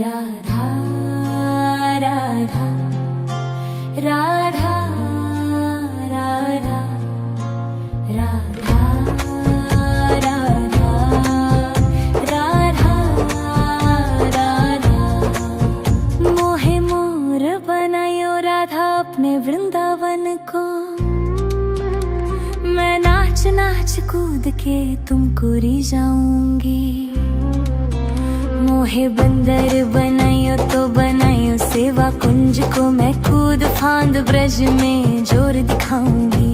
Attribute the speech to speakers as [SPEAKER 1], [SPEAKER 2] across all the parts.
[SPEAKER 1] राधा राधा राधा राधा राधा राधा राधा राधा मोहे मोर बनायो राधा अपने वृंदावन को। मैं नाच नाच कूद के तुमको रिझाऊंगी। मोहे बंदर बनायो तो बनायो सेवा कुंज को। मैं कूद फांद ब्रज में जोर दिखाऊंगी।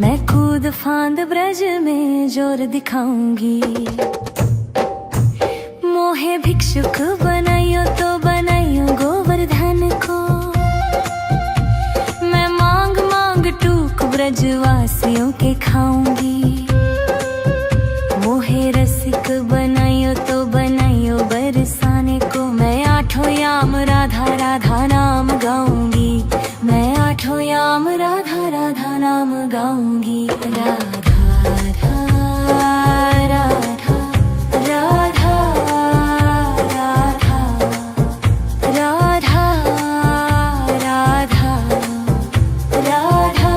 [SPEAKER 1] मैं कूद फांद ब्रज में जोर दिखाऊंगी। मोहे भिक्षुक बनायो तो बनायो गोवर्धन को। मैं मांग मांग टूक ब्रजवासियों के खाऊंगी। मोहे रसिक बनायो तो बनायो बरसाने को। मैं आठों याम राधा राधा नाम गाऊंगी। मैं आठों याम राधा राधा नाम गाऊंगी। राधा राधा राधा राधा राधा राधा राधा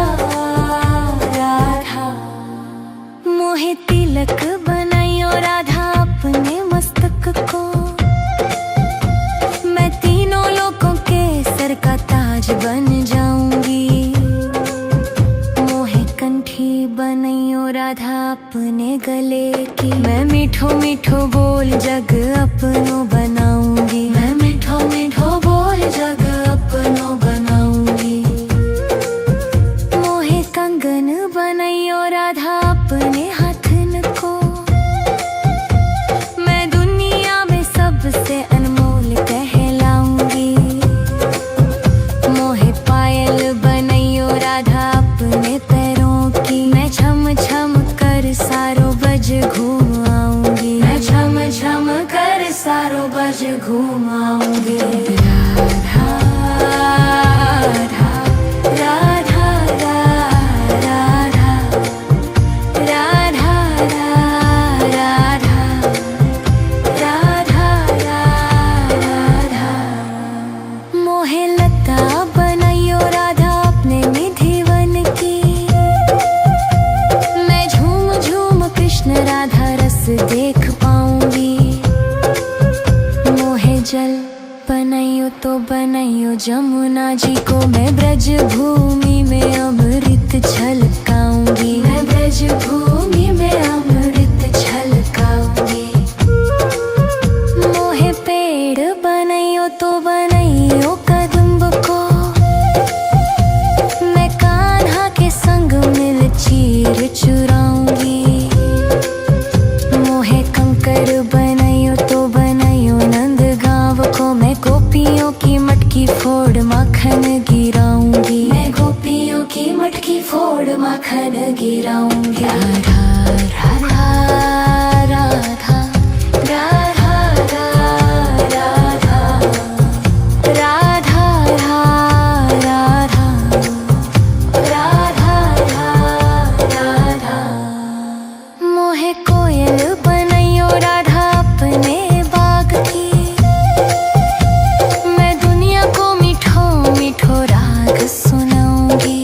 [SPEAKER 1] राधा। मोहे तिलक बनायो राधा अपने मस्तक को। मैं तीनों लोगों के सर का ताज बन जाऊंगी। मोहे कंठी बनायो राधा अपने गले की। मैं मीठो मीठो बोल जग अपनो बनाऊंगी। मैं मीठो मीठो बोल जग अपनो बनाऊंगी। मोहे कंगन बनायो राधा अपने हाथन को। मैं दुनिया में सबसे अनमोल कहलाऊंगी। मोहे पायल बनायो राधा अपने पैरों की। मैं छम छम कर सारो बज घूम आऊंगी। मैं छम छम कर सारो बज घूम आऊंगी। राधा राधा राधा राधा राधा राधा राधा राधा। मोहे लता बनायो राधा अपने निधि वन की। मैं झूम झूम कृष्ण राधा रस देख पाऊंगी। मोहे जल बनायो तो बनायो जमुना जी को। मैं ब्रज भूमि में अमृत छलकाऊंगी। मैं ब्रज भूमि में अमृत छलकाऊंगी। मोहे पेड़ बनायो तो बनायो कदम्ब को। मैं कान्हा के संग मिल चीर चुराऊंगी। मोहे कंकर बनायो तो बनायो नंद गांव को। मैं गोपियों की मटकी फोड़ माखन गिराऊंगी। मैं गोपियों की मटकी फोड़ माखन गिराऊंगी। राधा राधा राधा राधा राधा राधा राधा राधा। मोहे कोयल बनायो राधा अपने बाग की। मैं दुनिया को मीठो मीठो राग सुनाऊंगी।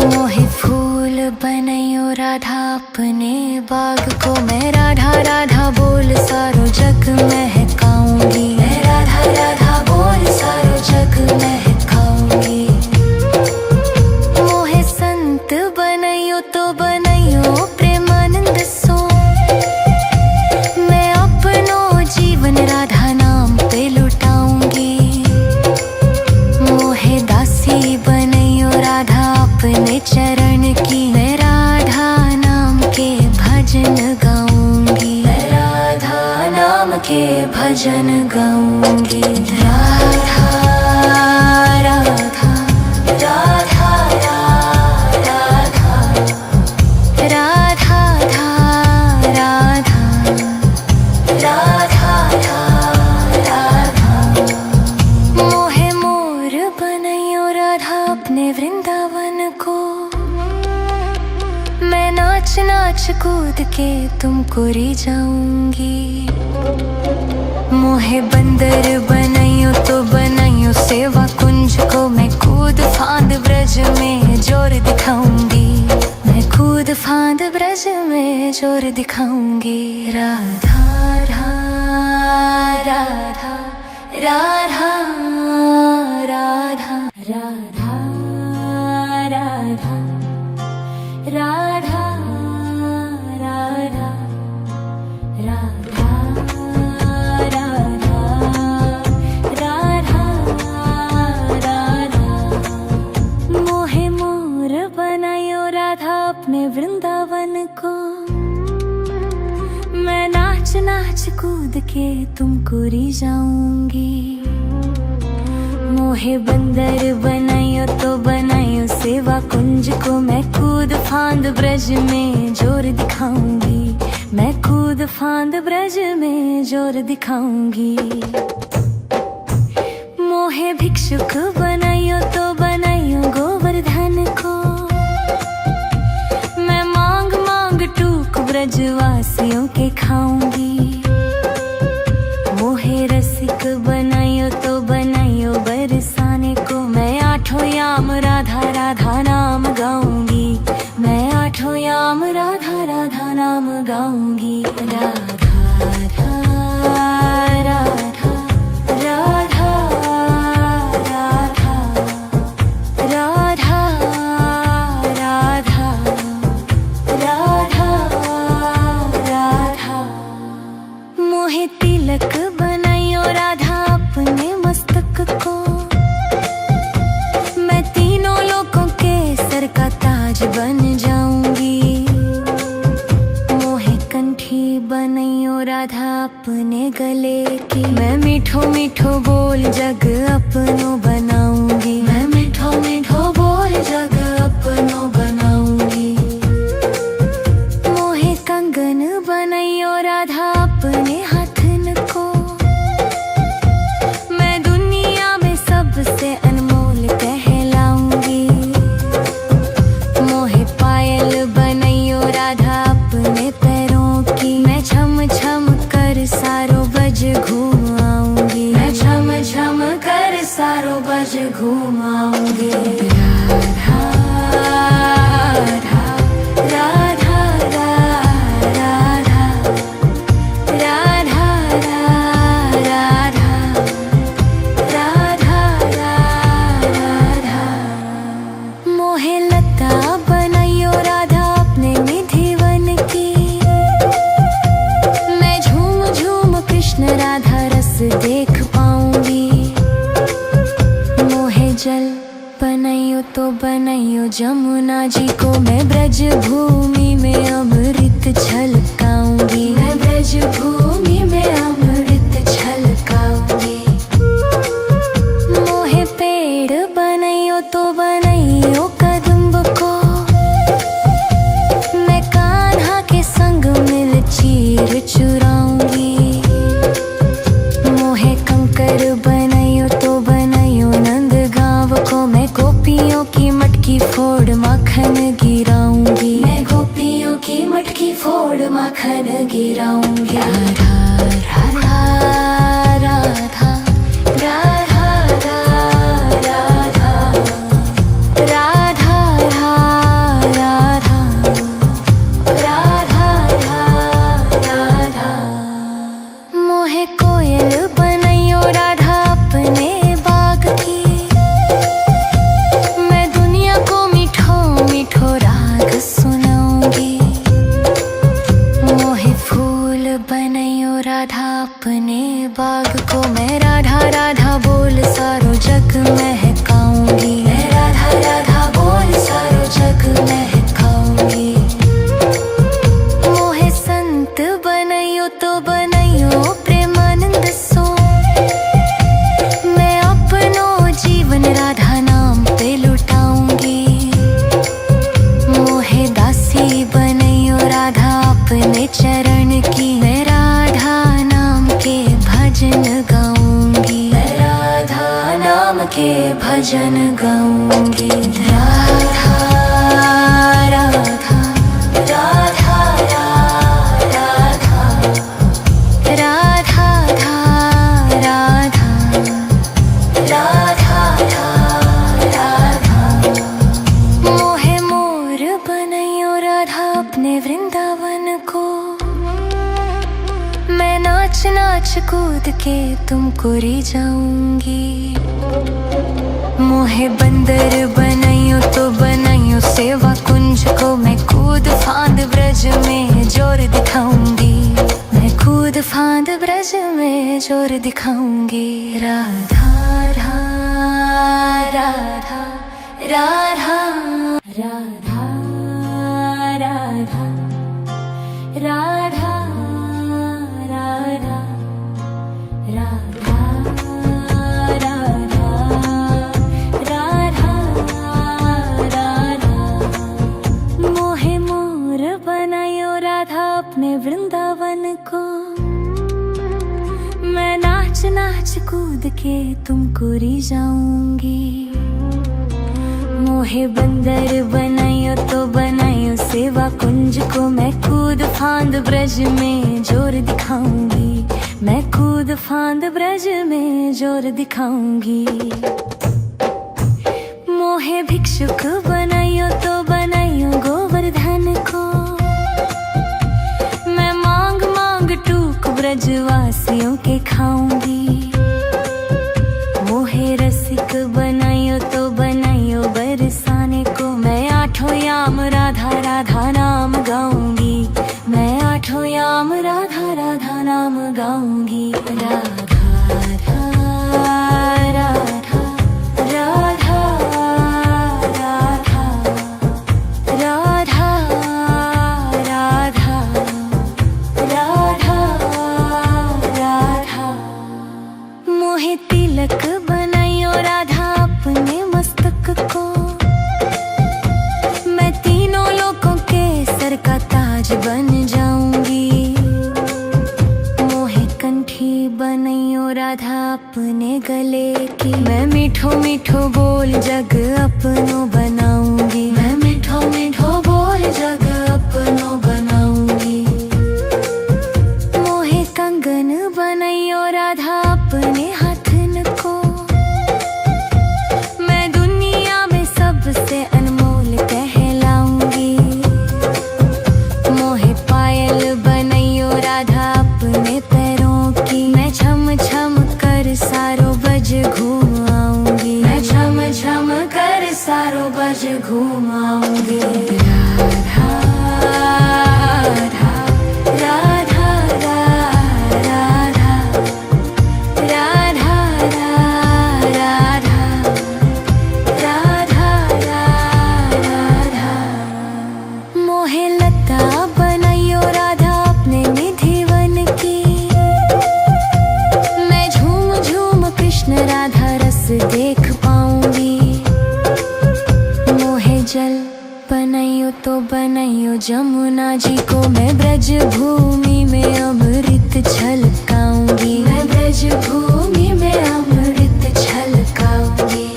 [SPEAKER 1] मोहे फूल बनायो राधा अपने बाग को। मैं राधा राधा बोल सारो जग महकाऊंगी। मैं राधा राधा बोल सारो जग महकाऊंगी। मोहे संत बनायो तो बनायो प्रेमानंद सो। मैं अपनो जीवन राधा नाम पे लुटाऊंगी। मोहे दासी बनायो राधा अपने चरण की। मैं राधा नाम के भजन गाऊंगी। मैं राधा नाम के भजन गाऊंगी। राधा राधा राधा राधा राधा राधा राधा। मोहे मोर बनायो राधा अपने वृंदावन को। मैं नाच नाच कूद के तुमको रिझाऊंगी। मोहे बंदर बनाइयो तो बनाइयो सेवा कुंज को मैं कूद फांद ब्रज में जोर दिखाऊंगी, मैं कूद फांद ब्रज में जोर दिखाऊंगी। राधा राधा राधा राधा राधा राधा राधा राधा राधा राधा राधा राधा। मोहे मोर बनायो राधा अपने वृंदावन को, मैं नाच नाच कूद के तुमको रिझाऊंगी। मोहे बंदर बनायो तो बनायो सेवा कुंज को मैं कूद फांद ब्रज में जोर दिखाऊंगी, मैं कूद फांद ब्रज में जोर दिखाऊंगी। मोहे भिक्षुक बनायो तो बनायो गोवर्धन को, मैं मांग मांग टूक ब्रजवासियों के खाऊंगी। मोहे रसिक बनायो तो बनायो बरसाने को, मैं आठों याम राधा राधा नाम गाऊंगी, मैं आठों याम राधा राधा नाम गाऊंगी। राधा राधा राधा राधा राधा राधा राधा राधा। मोहे तिलक बनायो राधा अपने मस्तक को, मैं तीनों लोगों के सर का ताज बन जाऊंगी। मोहे कंठी बनायो राधा अपने गले की, मैं मीठो मीठो बोल जग अपनो बनाऊंगी, मैं मीठो मीठो बोल जग अपनो बनाऊंगी। मोहे कंगन बनायो राधा अपने हाथन को, मैं दुनिया में सबसे अनमोल कहलाऊंगी। मोहे पायल बनायो राधा अपने पैरों की, मैं छम छम कर सारो बज घूम आऊंगी, मैं छम छम कर सारो बज घूम आऊंगी। राधा राधा राधा राधा राधा राधा राधा। मोहे लता बनायो राधा अपने निधिवन की, मैं झूम झूम कृष्ण राधा रस देख पाऊंगी। मोहे जल बनायो तो बनायो जमुना जी को, मैं ब्रज भूमि में अमृत छलकाऊंगी, मैं ब्रज भूमि में अमृत छलकाऊंगी। मोहे पेड़ बनायो तो बनायो कदम्ब को, मैं कान्हा के संग मिल चीर चुराऊंगी। मोहे कंकर बनायो तो बनायो नंद गांव को, मैं गोपियों की मटकी फोड़ माखन गिराऊंगी, मैं गोपियों की मटकी फोड़ माखन गिराऊंगी। राधा राधा राधा राधा राधा राधा राधा राधा राधा। मोहे कोयल बनायो राधा अपने बाग की, मैं दुनिया को मीठो मीठो राग सुनाऊंगी। मोहे फूल बनायो राधा अपने बाग को, मैं राधा राधा बोल सारो जग महकाऊंगी, मैं राधा राधा बोल सारो जग महकाऊंगी। मोहे संत बनायो तो बनायो प्रेमानंद सो, मैं अपनो जीवन राधा नाम पे लुटाऊंगी। मोहे दासी बनायो राधा अपने चरण की, मैं राधा नाम के भजन गाऊंगी, मैं राधा नाम के भजन गाऊंगी। राधा राधा राधा राधा राधा राधा कूद के तुमको री जाऊंगी। मोहे बंदर बनाइयो तो बनाइयो सेवा कुंज को, मैं कूद फांद ब्रज में जोर दिखाऊंगी। मैं कूद फांद ब्रज में जोर दिखाऊंगी। राधा राधा राधा राधा राधा राधा राधा राधा राधा राधा राधा। मोहे मोर बनायो राधा अपने वृंदावन को, मैं नाच नाच कूद के तुमको री जाऊंगी। मोहे बंदर बनाइयो तो बनाइयो सेवा कुंज को, मैं कूद फांद ब्रज में जोर दिखाऊंगी। मैं कूद फांद ब्रज में जोर दिखाऊंगी। मोहे भिक्षुक बनाइयो तो बनाइयो गोवर्धन को, मैं मांग मांग टूक ब्रजवासियों के खाऊंगी। मोहे रसिक बनाइयो तो बनाइयो बरसाने को, मैं आठों याम राधा राधा नाम गाऊंगी। मैं आठों याम राधा राधा नाम गाऊंगी। राधा राधा राधा राधा राधा राधा राधा राधा राधा। मोहे तिलक बनाइयो राधा अपने मस्तक को, मैं तीनों लोगों के सर का ताज बन जाऊंगी। मोहे कंठी बनाइयो राधा अपने गले की, मैं मीठो मीठो बोल जग अपनो बनाऊंगी। मैं मीठो मीठो बोल जग अपनो बनाऊंगी। मोहे कंगन बनाइयो राधा अपने हाथन को, मैं दुनिया में सबसे अनमोल कहलाऊंगी। मोहे पायल बनाइयो राधा अपने पैरों की, मैं छम छम कर सारो बज घूम आऊंगी। मैं छम छम कर सारो बज घूम आऊंगी। राधा राधा राधा राधा राधा राधा राधा राधा। मोहे लता बनाइयो राधा अपने निधिवन की, मैं झूम झूम कृष्ण राधा रस देख पाऊंगी। मोहे जल बनाइयो तो बनाइयो जमुना जी को, मैं ब्रज भूमि में अमृत छलकाऊंगी। मैं ब्रज भूमि में अमृत छलकाऊंगी।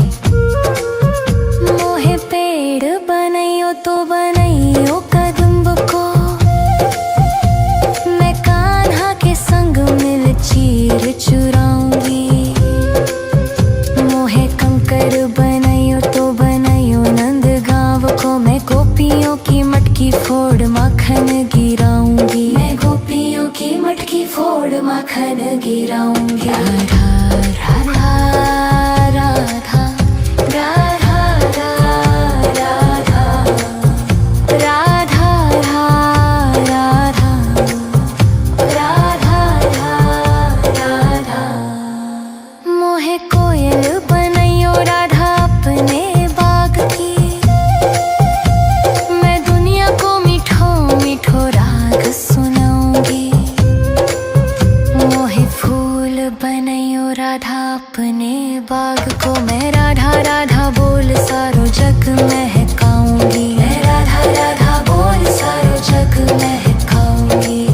[SPEAKER 1] मोहे पेड़ बनाइयो तो बनाइयो कदम्ब को, मैं कान्हा के संग मिल चीर चुराऊंगी। मोहे कंकर बनाइयो तो बनाइयो नंद गांव को, मैं गोपियों की मटकी फोड़ माखन गिराऊंगी। मैं गोपियों की मटकी फोड़ माखन गिराऊंगी। राधा राधा राधा राधा राधा राधा राधा राधा राधा। मोहे कोयल बनाइयो राधा अपने बाग की, मैं दुनिया को मीठो मीठो राग सुनाऊंगी। मोहे फूल बनाइयो राधा अपने बाग को, मैं राधा राधा बोल सारो जग महकाऊंगी। मैं राधा राधा बोल सारो जग महकाऊंगी।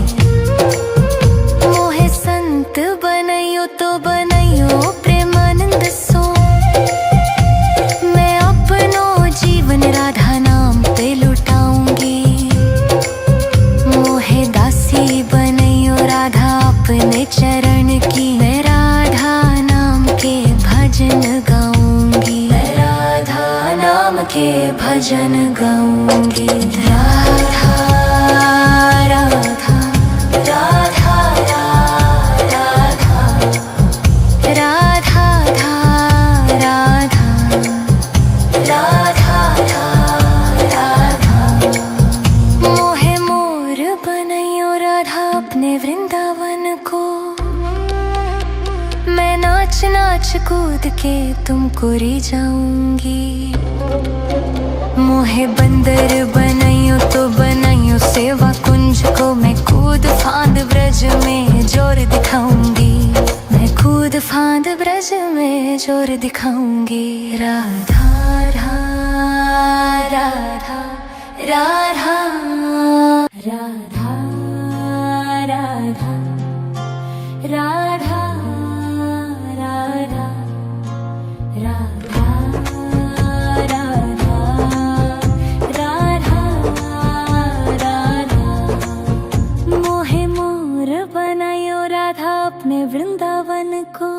[SPEAKER 1] मोहे संत बनाइयो तो बनाइयो प्रेमानंद सो, मैं अपनो जीवन राधा नाम पे लुटाऊंगी। मोहे दासी बनाइयो राधा अपने चरण की, मैं राधा नाम के भजन गाऊंगी। मैं राधा नाम के भजन गाऊंगी। राधा राधा राधा राधा नाच नाच कूद के तुमको री जाऊंगी। मोहे बंदर बनाइयो तो बनाइयो सेवा कुंज को, मैं कूद फांद ब्रज में जोर दिखाऊंगी। मैं कूद फांद ब्रज में जोर दिखाऊंगी। राधा राधा राधा राधा राधा राधा राधा राधा राधा राधा। मोहे मोर बनायो राधा अपने वृंदावन को,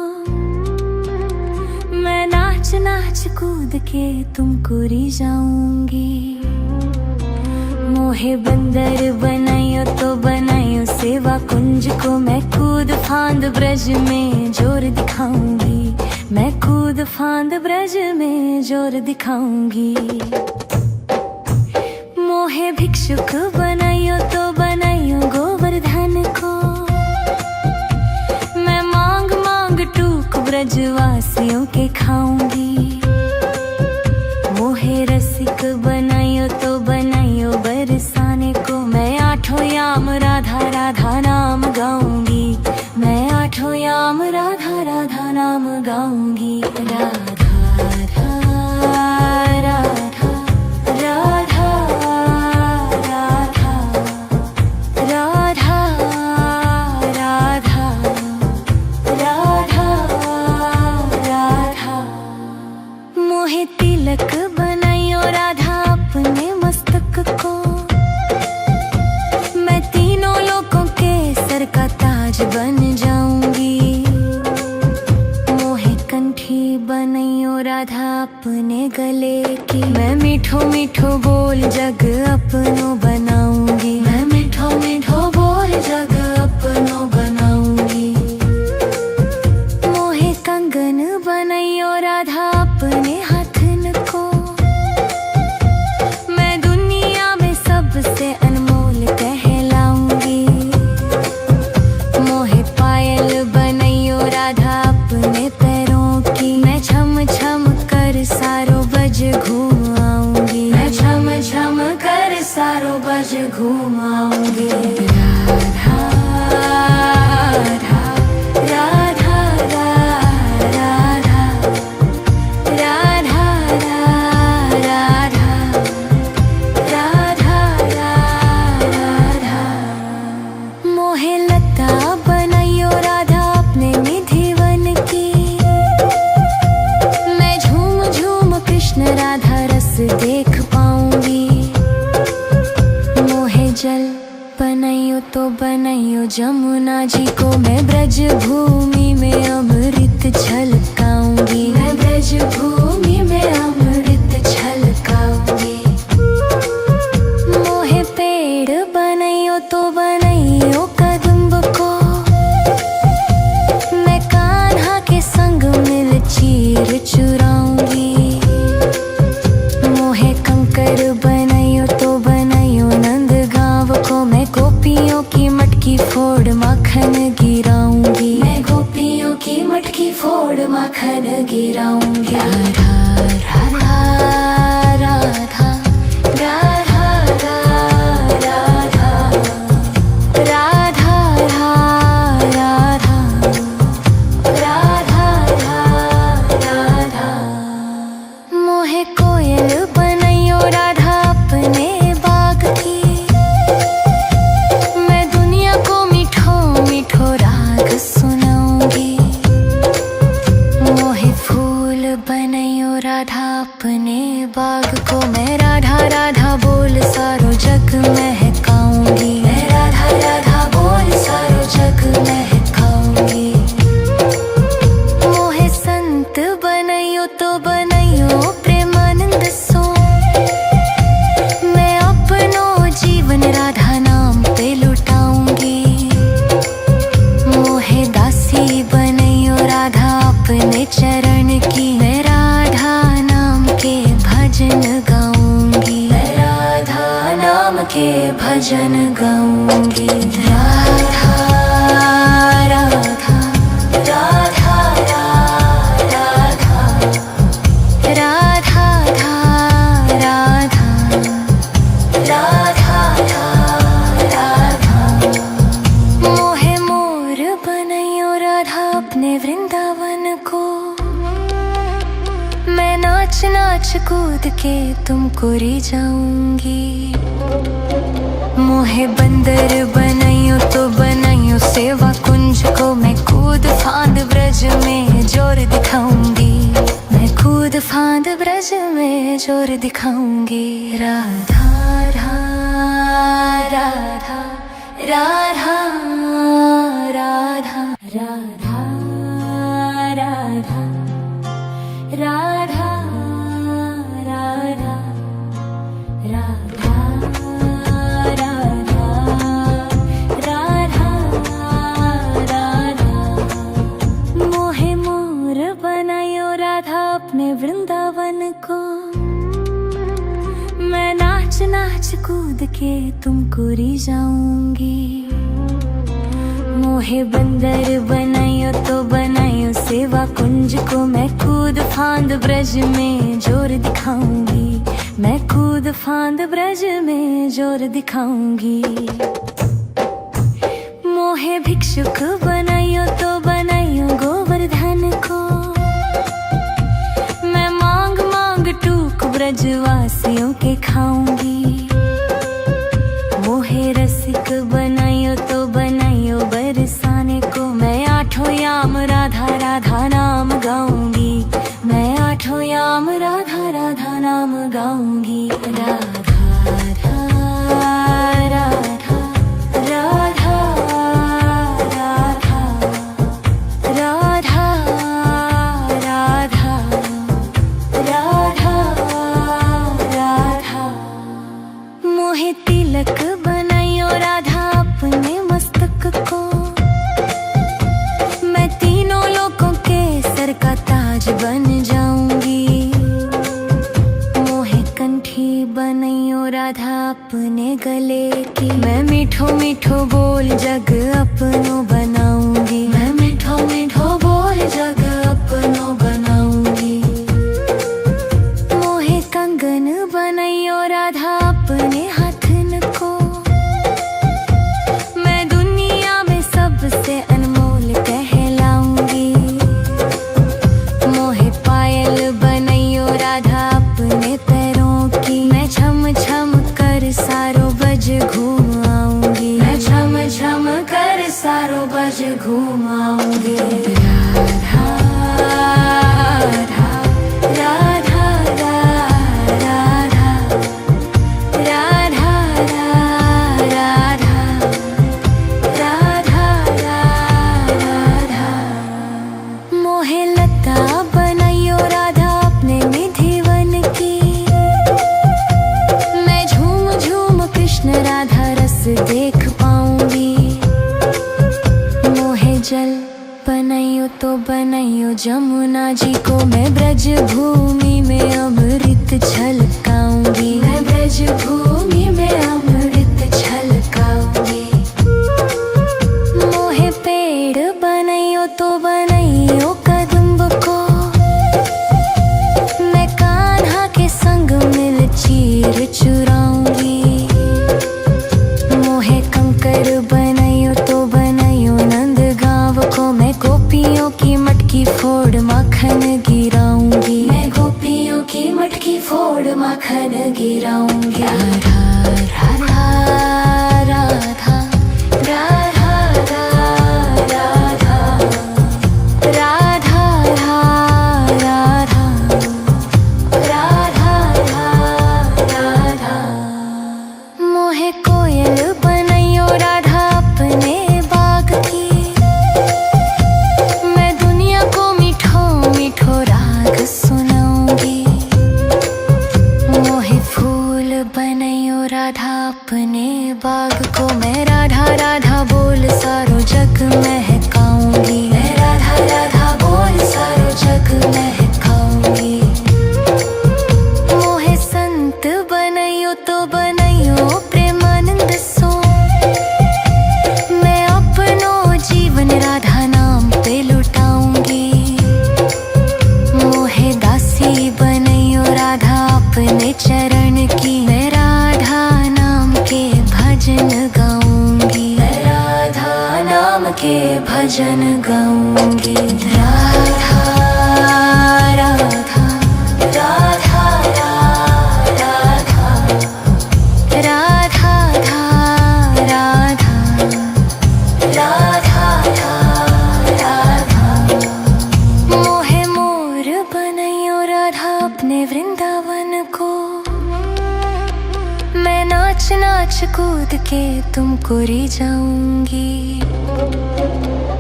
[SPEAKER 1] मैं नाच नाच कूद के तुमको री जाऊंगी। मोहे बंदर बनाइयो तो बनाइयो सेवा कुंज को, मैं कूद फांद ब्रज में जोर दिखाऊंगी। मैं कूद फांद ब्रज में जोर दिखाऊंगी। मोहे भिक्षुक बनाइयो तो बनाइयो गोवर्धन को, मैं मांग मांग टूक ब्रजवासियों के खाऊंगी। मोहे रसिक बनाइयो तो बनाइयो बरसाने को, मैं आठों याम राधा राधा नाम गाऊंगी। मैं आठों याम राधा राधा नाम गाऊंगी। राधा राधा राधा राधा राधा राधा राधा राधा। मोहे तिलक बनाइयो राधा अपने मस्तक को, मैं तीनों लोगों के सर का ताज बन जाऊंगी। मोहे कंठी बनाइयो राधा अपने गले की, मैं मीठो मीठो बोल जग अपनो बनाऊंगी। मैं मीठो मीठो बोल जग अपनो बनाऊंगी। मोहे कंगन बनाइयो राधा अपने हाथन को, मैं दुनिया में सबसे अनमोल कहलाऊंगी। मोहे पायल बनाइयो राधा अपने पैरों की, मैं छम छम कर सारो बज घूम आऊंगी। मैं छम छम कर सारो बज घूम आऊंगी। राधा राधा राधा राधा राधा राधा राधा राधा। मोहे लता बनाइयो राधा अपने निधिवन की, मैं झूम झूम कृष्ण राधा रस देख पाऊंगी। मोहे जल बनाइयो तो बनाइयो जमुना जी को, मैं ब्रज भूमि में अमृत छलकाऊंगी। मैं ब्रज भूमि में अमृत छलकाऊंगी। मोहे पेड़ बनाइयो तो बनाइयो कदम्ब को, मैं कान्हा के संग मिल चीर चुराऊंगी। मोहे कंकर बनाइयो तो बनाइयो नंद गांव को, मैं गोपियों की मटकी फोड़ माखन गिराऊंगी। मैं गोपियों की मटकी फोड़ माखन गिराऊंगी। राधा राधा राधा राधा राधा राधा राधा राधा राधा। मोहे कोयल बनाइयो राधा अपने बाग की, मैं दुनिया को मीठो मीठो राग सुनाऊंगी। मोहे फूल बनाइयो राधा अपने बाग को, मैं राधा राधा बोल सारो जग महकाऊंगी। मैं राधा राधा बोल सारो जग महकाऊंगी। मोहे संत बनाइयो तो बनाइयो प्रेमानंद सो, मैं अपनो जीवन राधा नाम पे लुटाऊंगी। मोहे दासी बनाइयो राधा अपने चरण की, मैं राधा नाम के भजन गाऊंगी। मैं राधा नाम के भजन गाऊंगी। राधा राधा राधा राधा नाच कूद के तुमको री जाऊंगी। मोहे बंदर बनाइयो तो बनाइयो सेवा कुंज को, मैं कूद फांद ब्रज में जोर दिखाऊंगी। मैं कूद फांद ब्रज में जोर दिखाऊंगी। राधा राधा राधा राधा राधा राधा राधा राधा राधा राधा राधा। मोहे मोर बनायो राधा अपने वृंदावन को, मैं नाच नाच कूद के तुमको री जाऊंगी। मोहे बंदर बनाइयो तो बनाइयो सेवा कुंज को, मैं कूद फांद ब्रज में जोर दिखाऊंगी। मैं कूद फांद ब्रज में जोर दिखाऊंगी। मोहे भिक्षुक बनाइयो तो बनाइयो गोवर्धन को, मैं मांग मांग टूक ब्रजवासियों के खाऊंगी। मोहे रसिक बनाइयो तो बनाइयो बरसाने को, मैं आठों याम राधा राधा नाम गाऊंगी। मैं आठों याम राधा राधा नाम गाऊंगी। राधा राधा राधा राधा राधा राधा राधा राधा। मोहे तिलक बनाइयो राधा अपने मस्तक को, मैं तीनों लोगों के सर का ताज बन जाऊंगी। मोहे कंठी बनाइयो राधा अपने गले की, मैं मीठो मीठो बोल जग अपनो बनाऊंगी। मैं मीठो मीठो बोल जग अपनो बनाऊंगी। मोहे कंगन बनाइयो राधा अपने हाथन को, मैं दुनिया में सबसे अनमोल कहलाऊंगी। मोहे पायल बनाइयो राधा अपने पैरों की, मैं छम छम कर सारो बज घूम आऊंगी। मैं छम छम कर सारो बज घूम आऊंगी। राधा राधा राधा राधा राधा राधा राधा राधा। मोहे लता बनाइयो राधा अपने निधिवन की, मैं झूम झूम कृष्ण राधा रस देख पाऊंगी। मोहे जल बनाइयो तो बनाइयो जमुना जी को, मैं ब्रज भूमि में अमृत छलकाऊंगी। मैं ब्रज भूमि में अमृत छलकाऊंगी। मोहे पेड़ बनाइयो तो बनाइयो कदम्ब को, मैं कान्हा के संग मिल चीर चुराऊंगी। मोहे कंकर बनाइयो तो बनाइयो नंद गांव को, मैं गोपियों की मटकी फोड़ माखन गिराऊंगी। मैं गोपियों की मटकी फोड़ माखन गिराऊंगी। राधा राधा राधा राधा राधा राधा राधा राधा राधा। मोहे कोयल बनाइयो राधा अपने बाग की, मैं दुनिया को मीठो मीठो राग सुनाऊंगी। मोहे फूल बनाइयो राधा अपने बाग को, मैं राधा राधा बोल सारो जग महकाऊंगी। मैं राधा राधा बोल सारो जग महकाऊंगी। मोहे संत बनाइयो तो बनाइयो प्रेमानंद सो, मैं अपनो जीवन राधा नाम पे लुटाऊंगी। मोहे दासी बनाइयो राधा अपने चरण की, मैं राधा नाम के भजन गाऊंगी। मैं राधा नाम के भजन गाऊंगी। राधा राधा राधा नाच कूद के तुमको री जाऊंगी।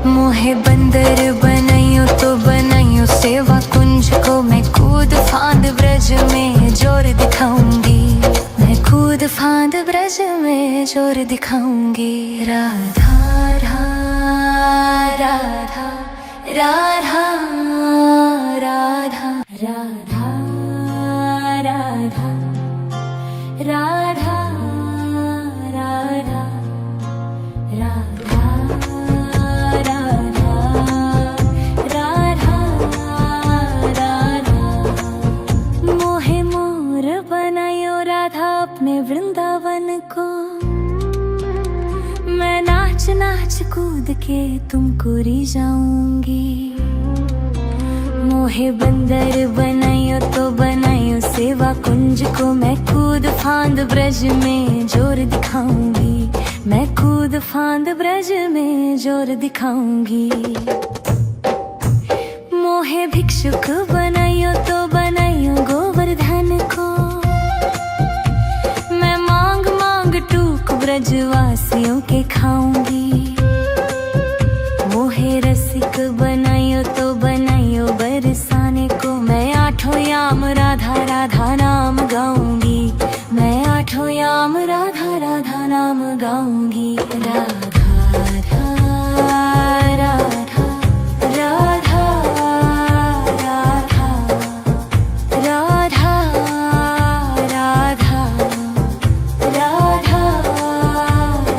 [SPEAKER 1] मोहे बंदर बनाइयो तो बनाइयो सेवा कुंज को मैं कूद फांद ब्रज में जोर दिखाऊंगी। मैं कूद फांद ब्रज में जोर दिखाऊंगी। राधा राधा राधा राधा राधा राधा राधा राधा राधा राधा राधा राधा। मोहे मोर बनायो राधा अपने वृंदावन को। मैं नाच नाच कूद के तुमको री जाऊंगी। मोहे बंदर बनाइयो तो बनाइयो सेवा कुंज को मैं कूद फांद ब्रज में जोर दिखाऊंगी। मैं कूद फांद ब्रज में जोर दिखाऊंगी। मोहे भिक्षुक बनाइयो तो बनाइयो गोवर्धन को। मैं मांग मांग टूक ब्रजवासियों के खाऊंगी। मोहे रसिक बनाइयो तो बनाइयो बरसाने को। मैं आठों याम राधा राधा नाम गाऊंगी। मैं आठों याम राधा राधा नाम गाऊंगी। राधा राधा राधा राधा राधा राधा राधा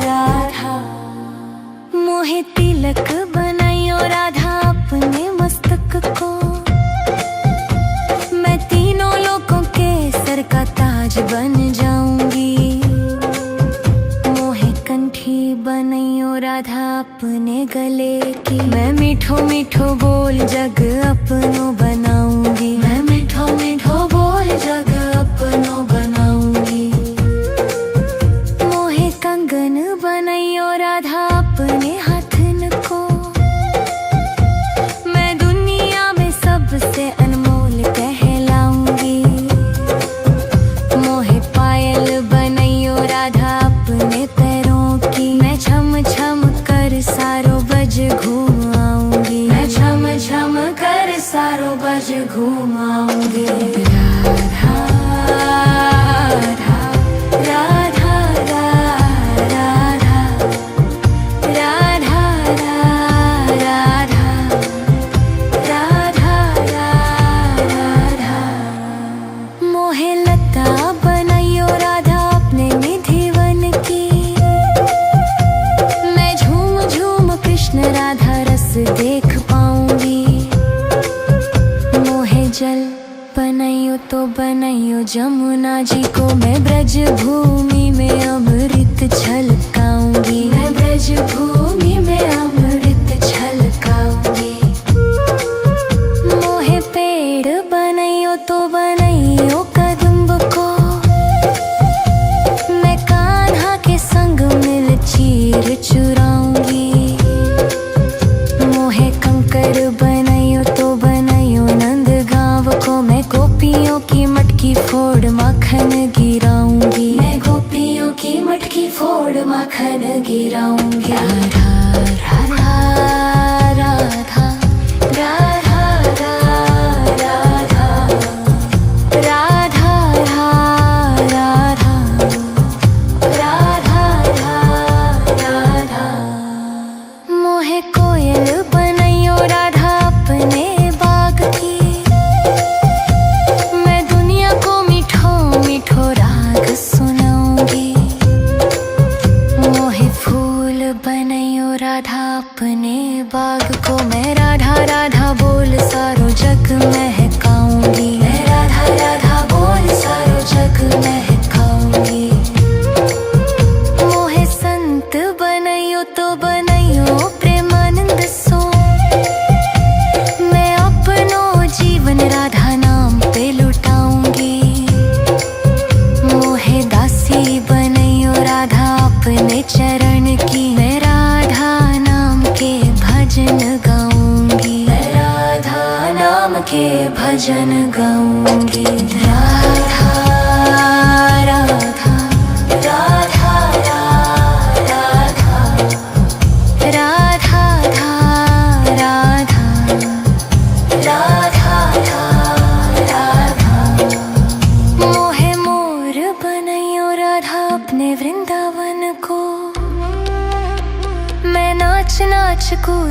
[SPEAKER 1] राधा। मोहे तिलक बनाइयो राधा अपने मस्तक को। मैं तीनों लोगों के सर का ताज बन जाऊंगी। मोहे कंठी बनाइयो राधा अपने गले की। मैं मीठो मीठो बोल जग अपनो बनाऊंगी। मैं मीठो मीठो बोल जग अपनो बनाऊंगी। मोहे कंगन बनाइयो राधा अपने हाथन को। मैं दुनिया में सबसे अनमोल कहलाऊंगी। मोहे पायल बनाइयो राधा अपने पैरों की। मैं छम छम कर सारो बज घूमाऊंगी। मैं छम छम कर सारो बज घूमाऊंगी। राधा राधा राधा राधा राधा राधा राधा राधा। मोहे लता बनाइयो राधा अपने निधि वन की। मैं झूम झूम कृष्ण राधा रस देख पाऊंगी। मोहे जल बनाइयो तो बनाइयो जमुना जी को। मैं ब्रज भूमि में अमृत छलकाऊंगी। मैं ब्रज भूमि में अमृत छलकाऊंगी। मोहे पेड़ बनाइयो तो बनाइयो कदम्ब को। मैं कान्हा के संग मिल चीर चुराऊंगी। मोहे कंकर बनाइयो तो बनाइयो नंद गांव को। मैं गोपियों की मटकी फोड़ माखन गिराऊंगी। मैं गोपियों की मटकी फोड़ माखन गिराऊंगी। राधा राधा राधा राधा राधा राधा राधा राधा राधा। मोहे कोयल बनाइयो राधा अपने बाग की। मैं दुनिया को मीठो मीठो राग सुनाऊंगी। मोहे फूल बनाइयो राधा अपने बाग को। मैं राधा राधा बोल सारो जग महकाऊंगी। मैं राधा राधा बोल सारो जग महकाऊंगी। मोहे संत बनाइयो तो बनाइयो प्रेमानंद सो। मैं अपनो जीवन राधा नाम पे लुटाऊंगी। मोहे दासी बनाइयो राधा अपने चरण की। मैं राधा नाम के भजन गाऊंगी। मैं राधा नाम के भजन गाऊंगी। राधा राधा राधा नाच नाच कूद